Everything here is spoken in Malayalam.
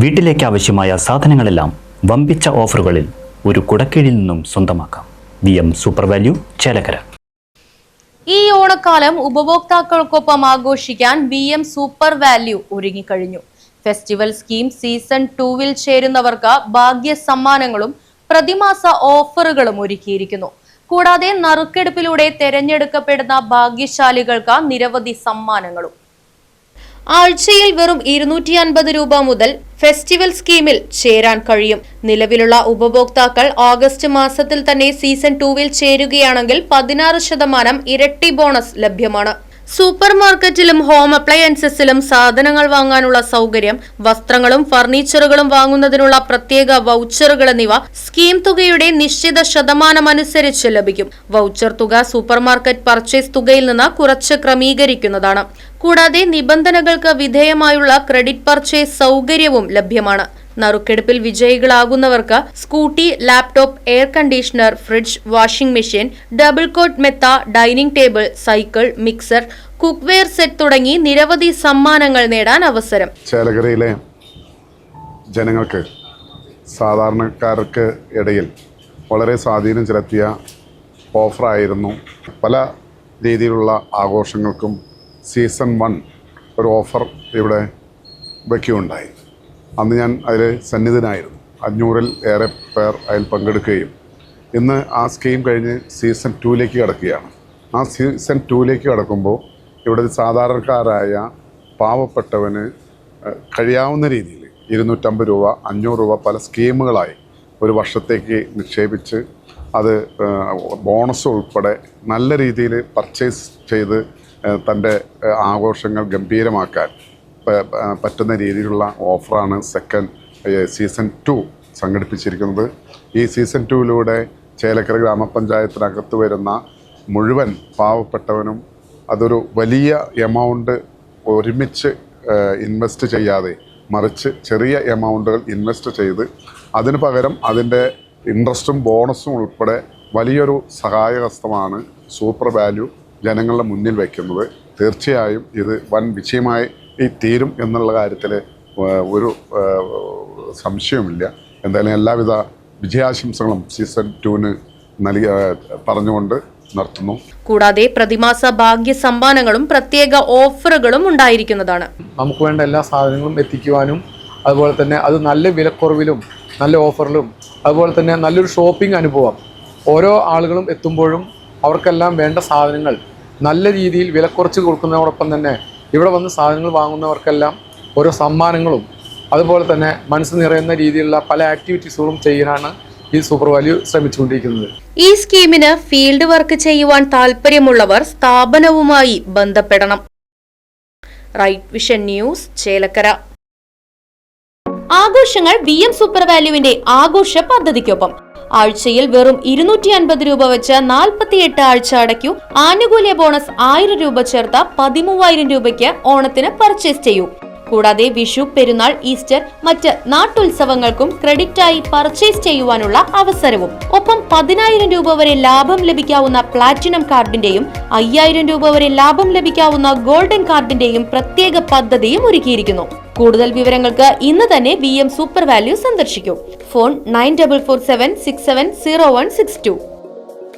വീട്ടിലേക്ക് ആവശ്യമായ സാധനങ്ങളെല്ലാം വമ്പിച്ച ഓഫറുകളിൽ ഒരു കുടക്കീഴിൽ നിന്നും സ്വന്തമാക്കാം. VM super value Chelakkara. ഈ ഓണക്കാലം ഉപഭോക്താക്കൾക്കൊപ്പം ആഘോഷിക്കാൻ VM സൂപ്പർ വാല്യൂ ഒരുങ്ങിക്കഴിഞ്ഞു. ഫെസ്റ്റിവൽ സ്കീം സീസൺ 2-ൽ ചേരുന്നവർക്ക് ഭാഗ്യ സമ്മാനങ്ങളും പ്രതിമാസ ഓഫറുകളും ഒരുക്കിയിരിക്കുന്നു. കൂടാതെ നറുക്കെടുപ്പിലൂടെ തെരഞ്ഞെടുക്കപ്പെടുന്ന ഭാഗ്യശാലികൾക്ക് നിരവധി സമ്മാനങ്ങളും. ആഴ്ചയിൽ വെറും 250 രൂപ മുതൽ ഫെസ്റ്റിവൽ സ്കീമിൽ ചേരാൻ കഴിയും. നിലവിലുള്ള ഉപഭോക്താക്കൾ ഓഗസ്റ്റ് മാസത്തിൽ തന്നെ സീസൺ 2-ൽ ചേരുകയാണെങ്കിൽ 16% ഇരട്ടി ബോണസ് ലഭ്യമാണ്. സൂപ്പർ മാർക്കറ്റിലും ഹോം അപ്ലയൻസസിലും സാധനങ്ങൾ വാങ്ങാനുള്ള സൗകര്യം, വസ്ത്രങ്ങളും ഫർണിച്ചറുകളും വാങ്ങുന്നതിനുള്ള പ്രത്യേക വൗച്ചറുകൾ എന്നിവ സ്കീം തുകയുടെ നിശ്ചിത ശതമാനമനുസരിച്ച് ലഭിക്കും. വൗച്ചർ തുക സൂപ്പർ മാർക്കറ്റ് പർച്ചേസ് തുകയിൽ നിന്ന് കുറച്ച് ക്രമീകരിക്കുന്നതാണ്. കൂടാതെ നിബന്ധനകൾക്ക് വിധേയമായുള്ള ക്രെഡിറ്റ് പർച്ചേസ് സൗകര്യവും ലഭ്യമാണ്. നറുക്കെടുപ്പിൽ വിജയികളാകുന്നവർക്ക് scooty, laptop, air conditioner, fridge, washing machine, double cot മെത്ത, dining table, cycle, mixer, cookware set തുടങ്ങി നിരവധി സമ്മാനങ്ങൾ നേടാൻ അവസരം. ചേലക്കരയിലെ ജനങ്ങൾക്ക്, സാധാരണക്കാർക്ക് ഇടയിൽ വളരെ സ്വാധീനം ചെലുത്തിയ ഓഫറായിരുന്നു. പല രീതിയിലുള്ള ആഘോഷങ്ങൾക്കും സീസൺ 1 ഒരു ഓഫർ ഇവിടെ വയ്ക്കുകയുണ്ടായി. അന്ന് ഞാൻ അതിൽ സന്നിധനായിരുന്നു. 500-ൽ ഏറെ പേർ അതിൽ പങ്കെടുക്കുകയും ഇന്ന് ആ സ്കീം കഴിഞ്ഞ് സീസൺ 2-ലേക്ക് കടക്കുകയാണ്. ആ സീസൺ 2-ലേക്ക് കടക്കുമ്പോൾ ഇവിടെ സാധാരണക്കാരായ പാവപ്പെട്ടവന് കഴിയാവുന്ന രീതിയിൽ 250 രൂപ, 500 രൂപ പല സ്കീമുകളായി ഒരു വർഷത്തേക്ക് നിക്ഷേപിച്ച് അത് ബോണസ് ഉൾപ്പെടെ നല്ല രീതിയിൽ പർച്ചേസ് ചെയ്ത് തൻ്റെ ആഘോഷങ്ങൾ ഗംഭീരമാക്കാൻ പറ്റുന്ന രീതിയിലുള്ള ഓഫറാണ് സീസൺ 2 സംഘടിപ്പിച്ചിരിക്കുന്നത്. ഈ സീസൺ 2-ലൂടെ ചേലക്കര ഗ്രാമപഞ്ചായത്തിനകത്ത് വരുന്ന മുഴുവൻ പാവപ്പെട്ടവനും അതൊരു വലിയ എമൗണ്ട് ഒരുമിച്ച് ഇൻവെസ്റ്റ് ചെയ്യാതെ, മറിച്ച് ചെറിയ എമൗണ്ടുകൾ ഇൻവെസ്റ്റ് ചെയ്ത് അതിന് പകരം അതിൻ്റെ ഇൻട്രസ്റ്റും ബോണസും ഉൾപ്പെടെ വലിയൊരു സഹായഹസ്തമാണ് സൂപ്പർ വാല്യൂ ജനങ്ങളുടെ മുന്നിൽ വയ്ക്കുന്നത്. തീർച്ചയായും ഇത് വൻ വിജയമായി തീരും എന്നുള്ള കാര്യത്തിൽ ഒരു സംശയവുമില്ല. എന്തായാലും എല്ലാവിധ വിജയാശംസകളും സീസൺ 2-ന് പറഞ്ഞുകൊണ്ട് നിർത്തുന്നു. കൂടാതെ പ്രതിമാസ ഭാഗ്യ സമ്മാനങ്ങളും പ്രത്യേക ഓഫറുകളും ഉണ്ടായിരിക്കുന്നതാണ്. നമുക്ക് വേണ്ട എല്ലാ സാധനങ്ങളും എത്തിക്കുവാനും, അതുപോലെ തന്നെ അത് നല്ല വിലക്കുറവിലും നല്ല ഓഫറിലും, അതുപോലെ തന്നെ നല്ലൊരു ഷോപ്പിംഗ് അനുഭവം ഓരോ ആളുകളും എത്തുമ്പോഴും അവർക്കെല്ലാം വേണ്ട സാധനങ്ങൾ നല്ല രീതിയിൽ വിലക്കുറച്ച് കൊടുക്കുന്നതോടൊപ്പം തന്നെ ഇവിടെ വന്ന് സാധനങ്ങൾ വാങ്ങുന്നവർക്കെല്ലാം ഓരോ സമ്മാനങ്ങളും അതുപോലെ തന്നെ മനസ്സ് നിറയുന്ന രീതിയിലുള്ള പല ആക്ടിവിറ്റീസുകളും ചെയ്യാനാണ് ഈ സൂപ്പർ വാല്യൂ ശ്രമിച്ചുകൊണ്ടിരിക്കുന്നത്. ഈ സ്കീമിന് ഫീൽഡ് വർക്ക് ചെയ്യുവാൻ താല്പര്യമുള്ളവർ സ്ഥാപനവുമായി ബന്ധപ്പെടണം. Right vision news, Chelakkara. ആഘോഷങ്ങൾ VM സൂപ്പർ വാല്യൂവിന്റെ ആഘോഷ പദ്ധതിക്കൊപ്പം. ആഴ്ചയിൽ വെറും 250 രൂപ വെച്ച് 48 ആഴ്ച അടയ്ക്കൂ. ആനുകൂല്യ ബോണസ് 1000 രൂപ ചേർത്ത് 13000 രൂപയ്ക്ക് ഓണത്തിന് പർച്ചേസ് ചെയ്യൂ. കൂടാതെ വിഷു, പെരുന്നാൾ, ഈസ്റ്റർ, മറ്റ് നാട്ടുത്സവങ്ങൾക്കും ക്രെഡിറ്റായി പർച്ചേസ് ചെയ്യുവാനുള്ള അവസരവും. ഒപ്പം 10000 രൂപ വരെ ലാഭം ലഭിക്കാവുന്ന പ്ലാറ്റിനം കാർഡിന്റെയും 5000 രൂപ വരെ ലാഭം ലഭിക്കാവുന്ന ഗോൾഡൻ കാർഡിന്റെയും പ്രത്യേക പദ്ധതിയും ഒരുക്കിയിരിക്കുന്നു. കൂടുതൽ വിവരങ്ങൾക്ക് ഇന്ന് തന്നെ VM സൂപ്പർ വാല്യൂ സന്ദർശിക്കൂ. ഫോൺ 9447670162.